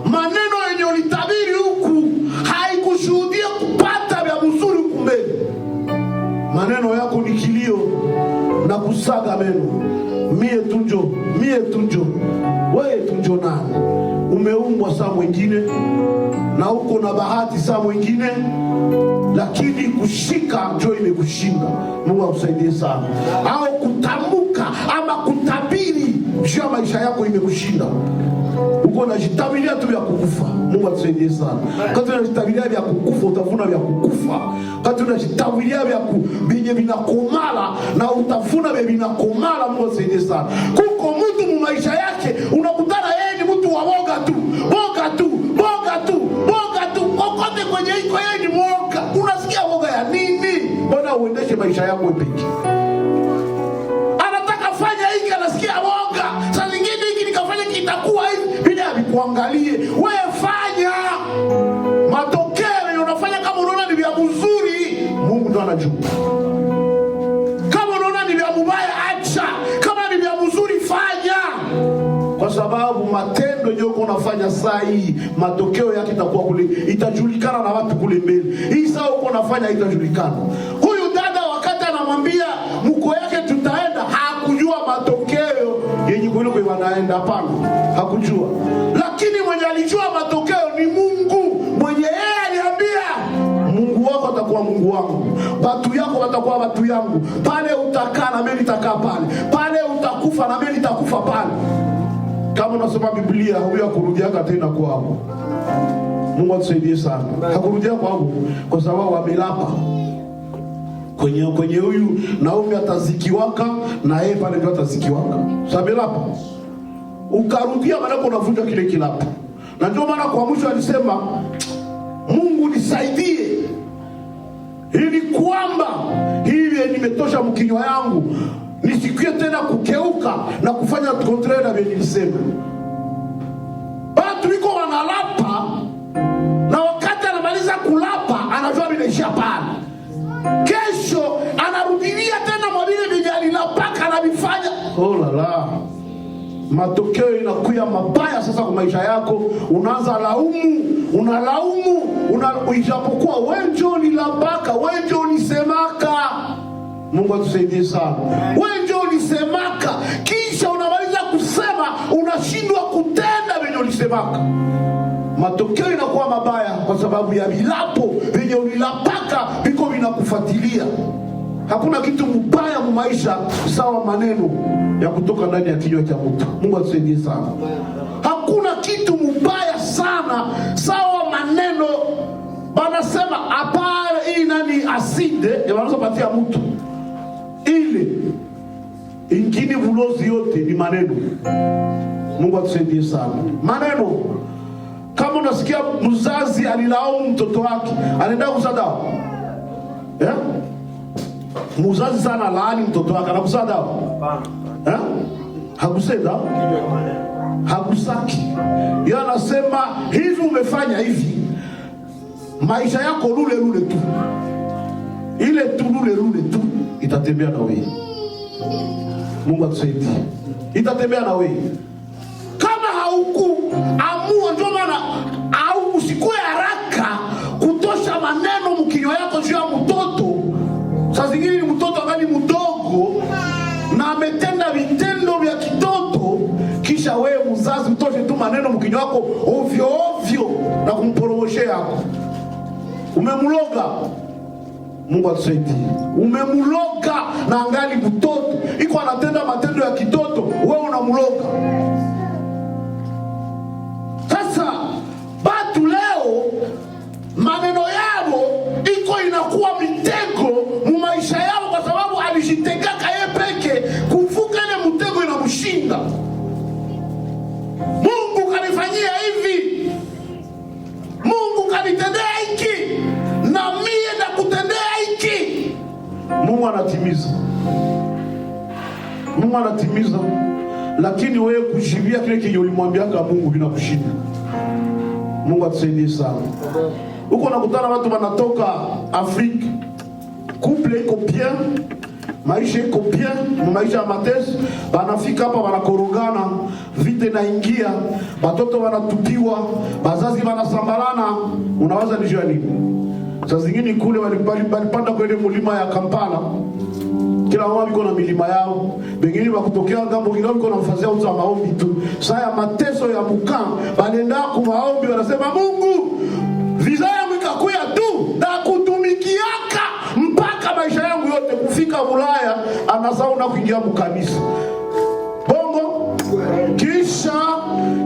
Maneno yenye ulitabiri huku haikushuhudia kupata vya mzuri kumbele. Maneno yako ni kilio na kusaga meno. Mie tunjo, wewe tunjo nani? Umeumbwa saa mwingine na uko na bahati saa mwingine, lakini kushika njoo imekushinda. Mungu akusaidie sana. Au kutamka ama kutabiri juu ya maisha yako imekushinda. Uko unajitabiria tu vya kukufa. Mungu atusaidie sana. Kati unajitabiria vya kukufa, utavuna vya kukufa. Kati unajitabiria vya binye vinakomala, na utavuna vya vinakomala. Mungu atusaidie sana. Kuko mtu mu maisha yake unakutana yeye ni mtu wa woga tu. Kokote kwenye iko yeye ni woga. Unasikia woga ya nini? Mbona uendeshe maisha yako peke? Anataka fanya hiki, anasikia woga. Saa nyingine hiki nikafanya kitakuwa hivi. Bila kuangalie, wewe fanya. Matokeo unafanya kama unaona ni vya mzuri, Mungu ndo anajua. Kama unaona ni vya mbaya, acha. Kama ni vya mzuri, fanya. Kwa sababu matendo ndio unafanya saa hii, matokeo yake itakuwa kule, itajulikana na watu kule mbele. Hii saa uko unafanya itajulikana. Huyu dada wakati anamwambia mko yake tutaenda, hakujua matokeo yenye kule wanaenda. Hapana, hakujua. Lakini mwenye alijua matokeo ni Mungu. Mwenye yeye aliambia, Mungu wako atakuwa Mungu wangu, watu yako watakuwa watu yangu. Pale utakaa na mimi nitakaa pale. Pale utakufa na mimi nitakufa pale. Kama unasoma Biblia, huyo hakurudiaka tena kwao. Mungu atusaidie sana. Hakurudia kwao kwa sababu wamelapa. Kwenye huyu Naomi atazikiwaka na yeye pale ndio atazikiwaka. Samelapa. Ukarudia maana unavunja kile kilapo. Na ndio maana kwa mwisho alisema, Mungu nisaidie ili kwamba hivi nimetosha mkinywa yangu, nisikie tena kukeuka na kufanya contraire na vile nilisema. Watu wiko wanalapa, na wakati anamaliza kulapa anajua vinaishia pale. Kesho anarudilia tena mwabile vile alilapaka na vifanya. Oh la la. Matokeo inakuya mabaya sasa kwa maisha yako. Unaanza unalaumu, ijapokuwa wewe ndio ulilapaka, wewe ndio ulisemaka. Mungu atusaidie sana. Wewe ndio ulisemaka, kisha unamaliza kusema unashindwa kutenda venye ulisemaka. Matokeo inakuwa mabaya kwa sababu ya vilapo venye ulilapaka viko vinakufuatilia. Hakuna kitu mbaya mu maisha sawa maneno ya kutoka ndani ya kinywa cha mtu. Mungu atusaidie sana. Hakuna kitu mbaya sana sawa maneno. Banasema apare hii nani aside wanaweza patia mtu. Ile ingine bulozi yote ni maneno. Mungu atusaidie sana. Maneno. Kama unasikia mzazi alilaumu mtoto wake, anaenda kusada. Mzazi sana laani mtoto wake, anakusada. Hakuseda. Hakusaki. Yeye anasema hivi umefanya hivi. Maisha yako lule tu. Ile tu lule tu itatembea na wewe. Mungu atusaidie. Itatembea na wewe. Kama haukuamua, ndio maana au usikue haraka kutosha maneno mkinywa yako juu ya mtoto. Saa zingine ni mtoto angali mdogo na ametenda vitendo vya kitoto, kisha wewe mzazi utoshe tu maneno mkinywa wako ovyo na kumporomoshea yako. Umemloga. Mungu atusaidie. Umemloga na angali mtoto, iko anatenda matendo ya kitoto, wewe unamloga. Sasa batu leo maneno yao iko inakuwa mitego mu maisha yao, kwa sababu alishitegaka yeye peke. Kuvuka ile mtego inamshinda. Mungu kanifanyia hivi, Mungu kanitendea hiki, na mie nakutendea hiki. Mungu anatimiza. lakini wewe kujibia kile kile ulimwambiaka Mungu vinakushinda. Mungu atusaidie sana. Huko nakutana watu wanatoka Afrika, couple iko bien, maisha iko bien, maisha ya mateso, banafika hapa wanakorogana, vita inaingia, watoto wanatupiwa, wazazi wanasambalana, unawaza ni nini? Sasa zingine kule walipanda kwenye mlima ya Kampala. Kila mmoja yuko na milima yao. Wengine wakutokea ngambo ngine yuko na mfazia uza maombi tu. Sasa ya mateso ya muka, wanaenda kwa maombi wanasema Mungu, visa yangu ikakuya tu na kutumikiaka mpaka maisha yangu yote kufika Ulaya, anasahau na kuingia mkanisa. Bongo kisha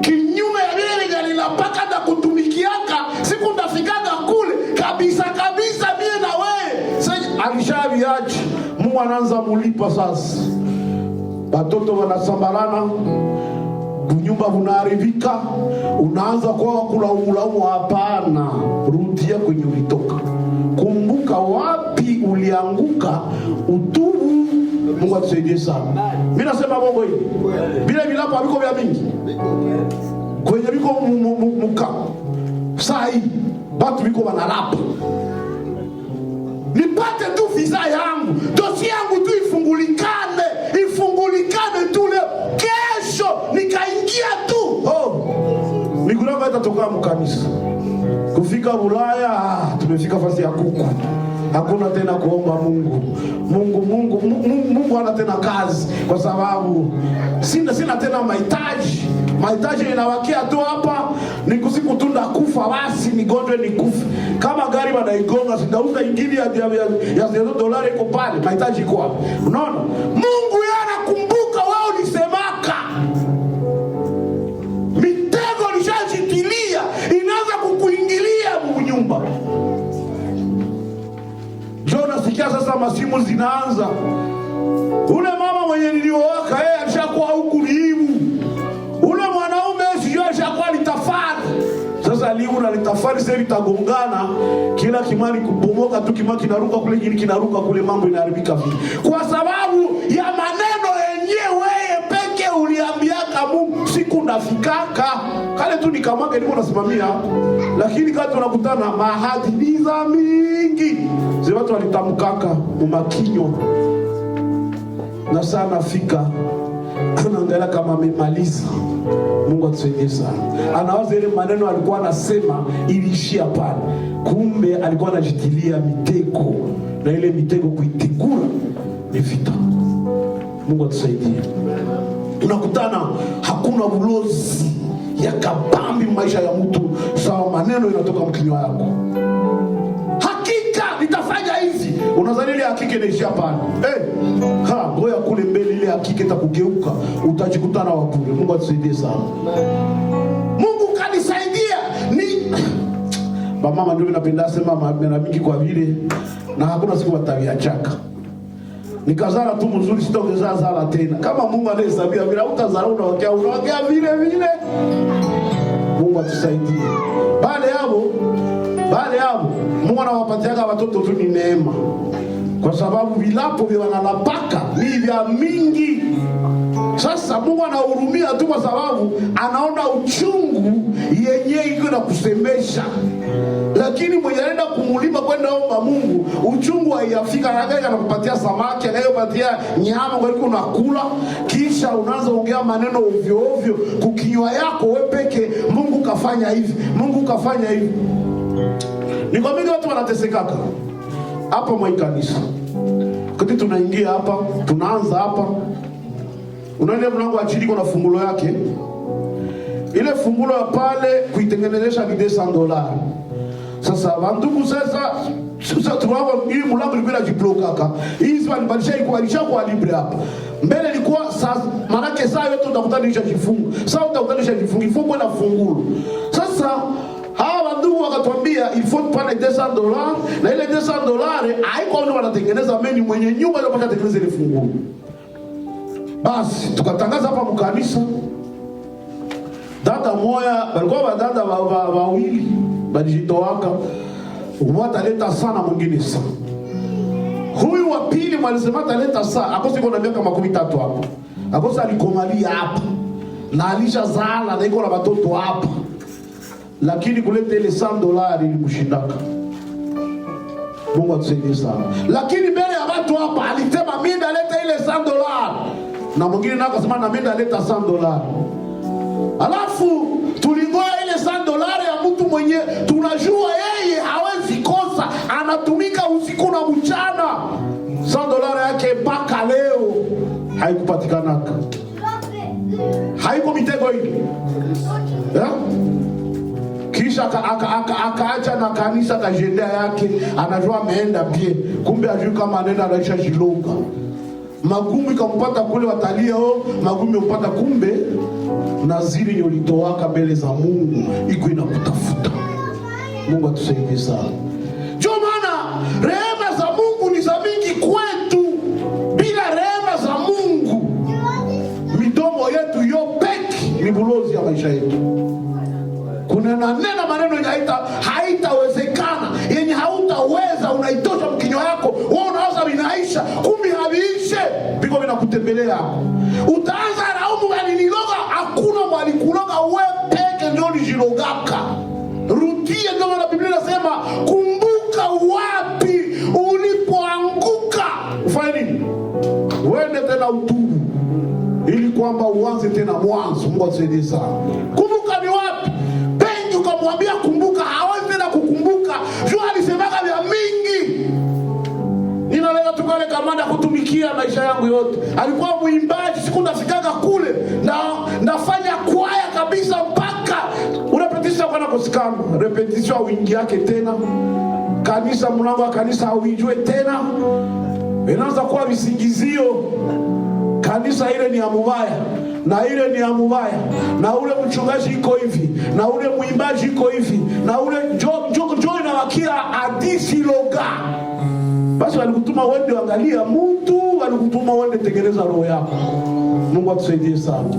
kinyume ya vile galila paka na kutumikiaka siku ndafikaga kule kabisa mie na wewe. Sasa alishaviachi. Mungu anaanza mulipa sasa. Watoto wanasambalana, bunyumba bunaharibika, unaanza kwa kulaumu. Hapana, rudia kwenye ulitoka. Kumbuka wapi ulianguka, utubu. Mungu atusaidie sana. Mimi nasema bongo hili. Bila vilapo haviko vya mingi. Kwenye viko muka. Saa hii watu viko wanalapa. Nipate tu visa yangu, dosi yangu tu ifungulikane tu leo. Kesho nikaingia tu. Mikulamba itatoka mkanisa. Kufika Ulaya, tumefika fasi ya kuku. Hakuna tena kuomba Mungu. Mungu hana tena kazi kwa sababu sina tena mahitaji. Mahitaji inawakia tu hapa, ni kusiku tu ndakufa basi nigonjwe nikufe. Kama gari wanaigonga sindauza ingine ya $0 iko pale, mahitaji iko hapo. Unaona? Mungu anakumbuka wao ulisemaka. Mitego lishajitilia, inaanza kukuingilia nyumba. Jona sikia sasa masimu zinaanza. Ule mama mwenye niliowaka yeye alishakuwa huku liibu. Ule mwanaume sijui alishakuwa litafari. Sasa liibu na litafari sasa litagongana, kila kimali kubomoka tu, kimali kinaruka kule, kingine kinaruka kule, mambo inaharibika vile. Kwa sababu ya maneno yenyewe peke uliambiaka Mungu siku nafikaka. Kale tu nikamwage niko nasimamia. Lakini kati tunakutana mahadi za mingi. Zile watu walitamkaka umakinyo. Na sana fika anaangalia kama amemaliza. Mungu atusaidie sana. Anawaza ile maneno alikuwa anasema ilishia pale. Kumbe alikuwa anajitilia mitego, na ile mitego kuitigura ni vita. Mungu atusaidie. Unakutana hakuna ulozi ya kabambi maisha ya mtu, sawa maneno inatoka mkinywa yako. Hakika nitafanya hivi. Unadhani ile hakika inaishia pale. Ngoja kule mbele ile hakika itakugeuka, utajikutana wapure. Mungu atusaidie sana. Mungu kanisaidia. Mama ndio napenda sema mara mingi kwa vile na hakuna siku wataviachaka. Nikazara tu mzuri, sitaongeza zala tena. Kama Mungu anahesabia bila utazara unaongea vile. Mungu atusaidie. Bale hapo Mungu anawapatia watoto tu ni neema. Kwa sababu vilapo vya wanalapaka ni vya mingi. Sasa Mungu anahurumia tu kwa sababu anaona uchungu yenyewe iko na kusemesha. Lakini mwenye anaenda kumulima kwenda omba Mungu, uchungu haiyafika, anagaika na kupatia samaki, anayopatia nyama kwa hiyo unakula, kisha unaanza ongea maneno ovyo ovyo kukinywa yako wewe peke. Mungu kafanya hivi, Mungu kafanya hivi. Ni kwa nini watu wanatesekaka hapa mwa kanisa? Wakati tunaingia hapa, tunaanza hapa, unaona mlango wa chini kuna fungulo yake. Ile fungulo ya pale kuitengenezesha ni $200. Sasa bandugu sasa tunaona ile mlango ilikuwa inajiblokaka. Hizi walibadilisha ilikuwa libre hapa. Mbele ilikuwa sasa manake saa yote utakutana ilishajifunga. Sasa utakutana ilishajifunga na fungulo. Sasa hawa ndugu wakatuambia il faut prendre $200, na ile $200 haiko ndio wanatengeneza menu, mwenye nyumba ndio anatengeneza ile fungulo. Basi tukatangaza hapa mkanisa. Dada moya walikuwa wadada wawili balijitowaka, mmoja ataleta sana mwingine sana. Huyu wa pili mwalisema ataleta saa, akose kuna miaka 13 hapo. Akosa alikomalia hapa na alishazala na iko na watoto hapa, lakini kuleta ile $100 ilimshindaka. Mungu atusaidie sana. Lakini mbele ya watu hapa alisema mimi ndaleta ile $100, na mwingine nako akasema na mimi ndaleta $100. Alafu tulingoa ile $100 ya mtu mwenye tunajua yeye hawezi kosa, anatumika usiku na mchana. $100 yake mpaka leo haikupatikanaka. Haiko mitego hili. Kisha akaacha na kanisa kajendea yake, anajua ameenda pia, kumbe ajui kama anaenda anaisha jiloga. Magumu ikampata kule, watalia magumu mpata, kumbe naziri nyolitowaka mbele za Mungu iko inakutafuta. Mungu atusaidie sana. Ndio maana rehema za Mungu ni za mingi kwetu. Bila rehema za Mungu, midomo yetu yopeki ni bulozi ya maisha yetu. Kuna nena maneno yenye haitawezekana, yenye hautaweza, unaitosha mkinywa yako, wewe unawaza vinaisha, kumbe haviishe, biko vinakutembelea. Utaanza laumu waliniloga, hakuna mwalikuloga, wewe peke ndio ulijilogaka. Rudie, ndio maana Biblia inasema kumbuka wapi ulipoanguka. Ufanye nini? Uende tena utubu, ili kwamba uanze tena mwanzo. Mungu atusaidie sana. Kumbuka ni wapi? Pengi ukamwambia kumbuka, hawezi tena kukumbuka. Jua alisemaga vya mingi. Ninalega tukale kamanda kutumikia maisha yangu yote. Alikuwa muimbaji, siku ndafikaga kule na ndafanya kwaya kabisa mpaka unapetisha kwa nakosikana. Repetition wingi yake tena. Kanisa, mlango wa kanisa hauijue tena. Inaanza kuwa visingizio. Kanisa ile ni ya mubaya, na ile ni ya mubaya, na ule mchungaji iko hivi, na ule muimbaji iko hivi, na ule njoo inawakia hadisi loga. Basi walikutuma uende angalia mtu, walikutuma uende tengeneza roho yako. Mungu atusaidie sana.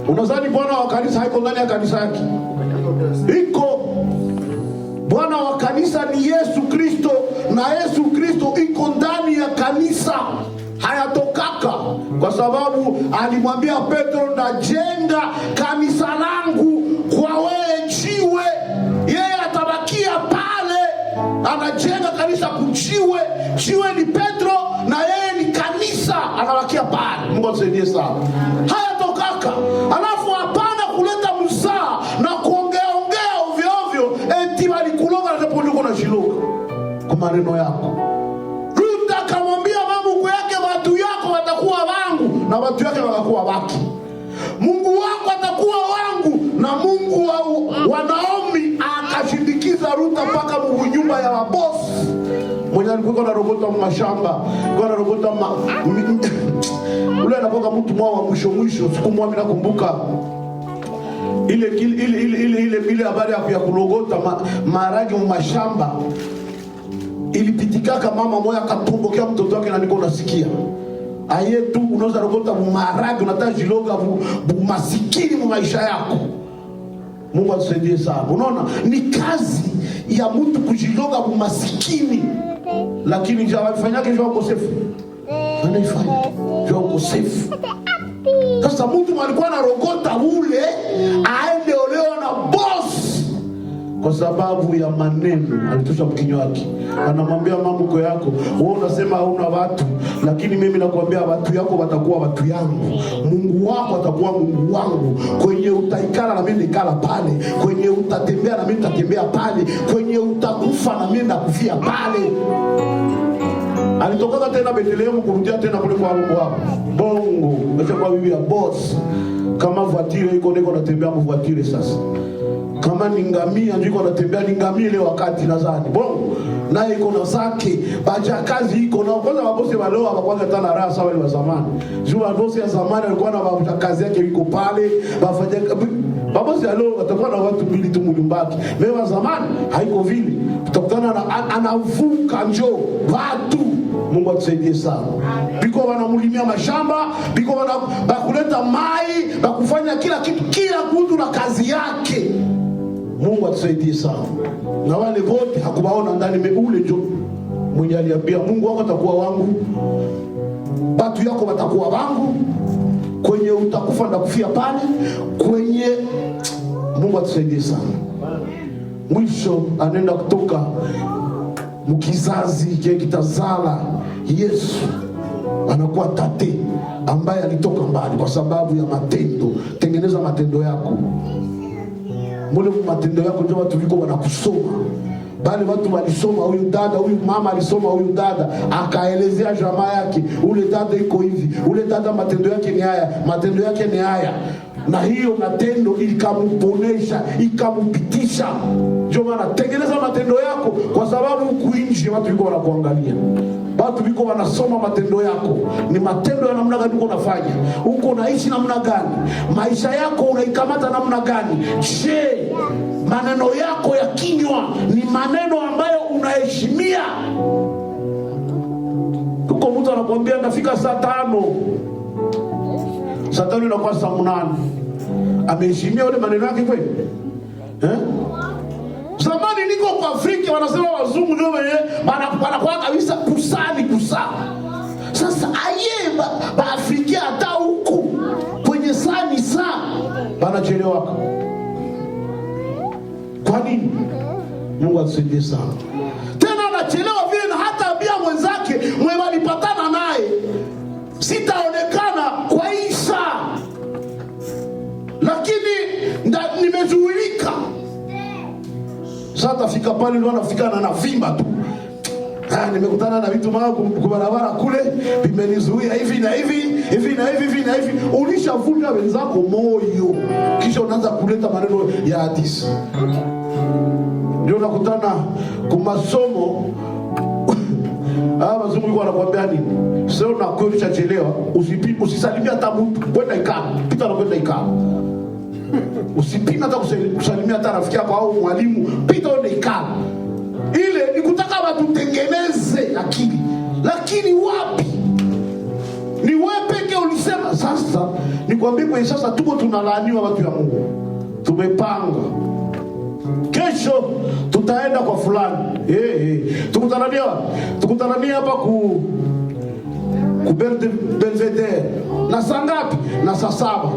Unadhani bwana wa kanisa haiko ndani ya kanisa yake? Iko. Bwana wa kanisa ni Yesu Kristo, na Yesu Kristo iko ndani ya kanisa. Hayatokaka, kwa sababu alimwambia Petro, ndajenga kanisa langu kwa wewe jiwe. Yeye atabakia pale, anajenga kanisa kujiwe. Jiwe ni Petro na yeye ni kanisa, anabakia pale. Mungu atusaidie sana. Hayatokaka. Alafu hapana kuleta msaa na kuongea ovyo ovyo, eti walikuloga na tepo ndiko na shiloga kwa maneno yako. Ruta akamwambia Mungu yake, watu yako watakuwa wangu na watu yake watakuwa wake. Mungu wako atakuwa wangu na Mungu wa Naomi. Akashindikiza Ruta mpaka nyumba ya wabosi. Mwenye alikuwa na robota mashamba, kwa na robota ule anapoka mtu mwao wa mwisho. Siku mwami nakumbuka ile habari ya kulogota maragi mashamba. Ilipitikaka mama moja akatumbokea mtoto wake, na niko nasikia aye tu unaweza robota maragi, unataka jiloga masikini mu maisha yako. Mungu atusaidie sana. Unaona ni kazi ya mtu kujiloga masikini, lakini jawafanyake jwa ukosefu. Anaifanya jwa ukosefu. Sasa mtu alikuwa na rogota ule aende olewa na boss kwa sababu ya maneno alitosha mkinywa wake. Anamwambia mamko yako, wewe unasema hauna watu, lakini mimi nakwambia watu yako watakuwa watu yangu. Mungu wako atakuwa Mungu wangu. Kwenye utaikala na mimi nikala pale, kwenye utatembea na mimi nitatembea pale, kwenye utakufa na mimi nakufia pale. Alitoka tena Bethlehem kurudia tena kule kwa Mungu wako. Bongo, nasema bibi ya boss. Kama voiture iko ndiko natembea mu voiture sasa. Kama ni ngamia ndiko natembea ni ngamia ile wakati nadhani. Bongo, naye iko na zake, bacha kazi iko na kwanza mabosi wa leo hawakwanza tena raha sawa ile wa zamani. Jua mabosi ya zamani walikuwa na bacha kazi yake iko pale, bafanya babosi ya leo watakuwa na watu mbili tu mnyumbaki. Leo wa zamani haiko vile. Tutakutana na anavuka njoo watu. Mungu atusaidie sana. Biko wanamulimia mashamba, biko bakuleta mai, bakufanya kila kitu, kila mtu na kazi yake. Mungu atusaidie sana. Na wale wote hakubaona ndani ule jo mwenye aliambia Mungu wako atakuwa wangu batu yako watakuwa wangu, kwenye utakufa ndakufia pale, kwenye Mungu atusaidie sana. Mwisho anaenda kutoka mkizazi kile kitazala Yesu, anakuwa tate ambaye alitoka mbali kwa sababu ya matendo. Tengeneza matendo yako. Mule matendo yako ndio watu viko wanakusoma. Bali watu walisoma, huyu dada, huyu mama alisoma, huyu dada akaelezea jamaa yake, ule dada iko hivi, ule dada matendo yake ni haya, matendo yake ni haya. Na hiyo matendo ikamuponesha, ikamupitisha. Ndio maana tengeneza matendo yako, kwa sababu huku nje watu wiko wanakuangalia. Watu wiko wanasoma matendo yako. Ni matendo ya namna gani uko unafanya? Uko unaishi namna gani? Maisha yako unaikamata namna gani? Je, maneno yako ya kinywa ni maneno ambayo unaheshimia? Uko mtu anakuambia nafika saa 5. Saa 5 inakuwa saa 8. Ameheshimia yale maneno yake kweli? Zamani niko kwa Afrika wanasema wazungu ndio wenye wanakuwa kabisa kusali kusaa. Sasa aye ba Afrika hata huku kwenye saa ni saa wanachelewa. Kwa nini? Mungu atusaidie sana. Tena anachelewa vile na hata bia mwenzake mwe walipatana naye sitaonekana kwa hii saa. Lakini nimezuilika. Sasa fika pale ndio anafikana na vimba tu. Nimekutana na vitu mara kwa barabara kule, vimenizuia hivi na hivi, hivi na hivi, hivi na hivi. Ulishavunja wenzako moyo. Kisha unaanza kuleta maneno ya hadithi. Ndio nakutana kwa masomo. Wazungu wanakuambia nini? Sio na kweli uchachelewa, usisalimia hata mtu, kwenda ikaa. Pita na kwenda ikaa. Usipime hata kusalimia hata rafiki yako au mwalimu, pita uende ikaa. Ile ni kutaka watu tengeneze akili. Lakini wapi? Ni wewe peke ulisema. Sasa nikwambie kwa sasa tuko tunalaaniwa watu ya Mungu. Tumepanga kesho tutaenda kwa fulani. Tukutanania hapa ku Belvedere. Na saa ngapi? Na saa 7.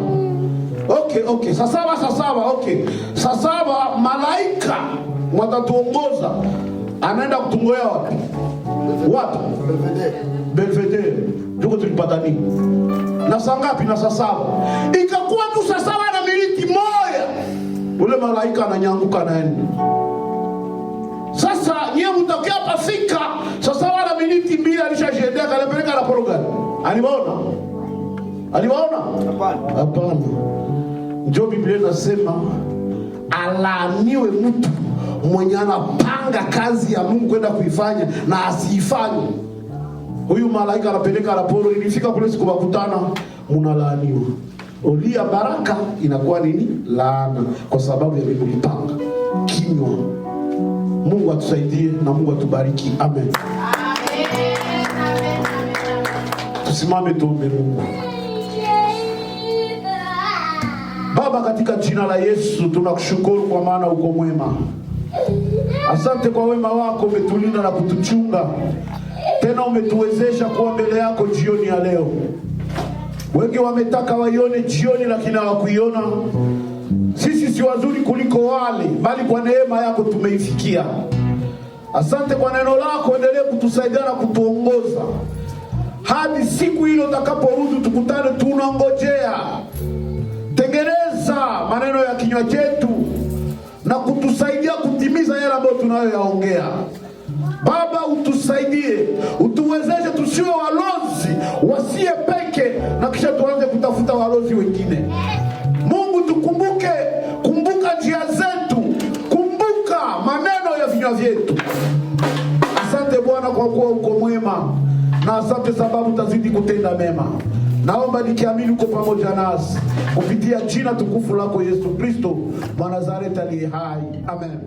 Okay. Saa 7. Okay. Saa 7 malaika watatuongoza. Anaenda kutungoea wapi? Wapi? Belvedere. Ndio tulipata nini? Na saa ngapi? Na saa 7. Ikakuwa tu saa 7 na miniti moja. Ule malaika ananyanguka naenda. Sasa nyie mtokea pafika saa 7 na miniti 2 alishajiendea kanapeleka raporo gani? Aliwaona? Hapana. Ndio Biblia inasema alaaniwe mtu mwenye anapanga kazi ya Mungu kwenda kuifanya na asiifanye. Huyu malaika anapeleka raporo, ilifika kule siku bakutana, mnalaaniwa. Olia baraka inakuwa nini? Laana, kwa sababu ya mlipanga kinywa. Mungu atusaidie na Mungu atubariki. Amen. Tusimame tuombe Mungu. Baba, katika jina la Yesu tunakushukuru kwa maana uko mwema. Asante kwa wema wako, umetulinda na kutuchunga. Tena umetuwezesha kuwa mbele yako jioni ya leo. Wengi wametaka waione jioni lakini hawakuiona. Sisi si wazuri kuliko wale, bali kwa neema yako tumeifikia. Asante kwa neno lako, endelee kutusaidia na kutuongoza hadi siku ile utakaporudi tukutane tunangojea. Tengeneza maneno ya kinywa chetu na kutusaidia kutimiza yale ambayo tunayoyaongea. Baba, utusaidie, utuwezeshe tusiwe walozi wasie peke na kisha tuanze kutafuta walozi wengine. Mungu, tukumbuke, kumbuka njia zetu, kumbuka maneno ya vinywa vyetu. Asante Bwana kwa kuwa uko mwema, na asante sababu utazidi kutenda mema. Naomba nikiamini uko pamoja nasi kupitia jina tukufu lako Yesu Kristo, Mwana Nazareti aliye hai. Amen.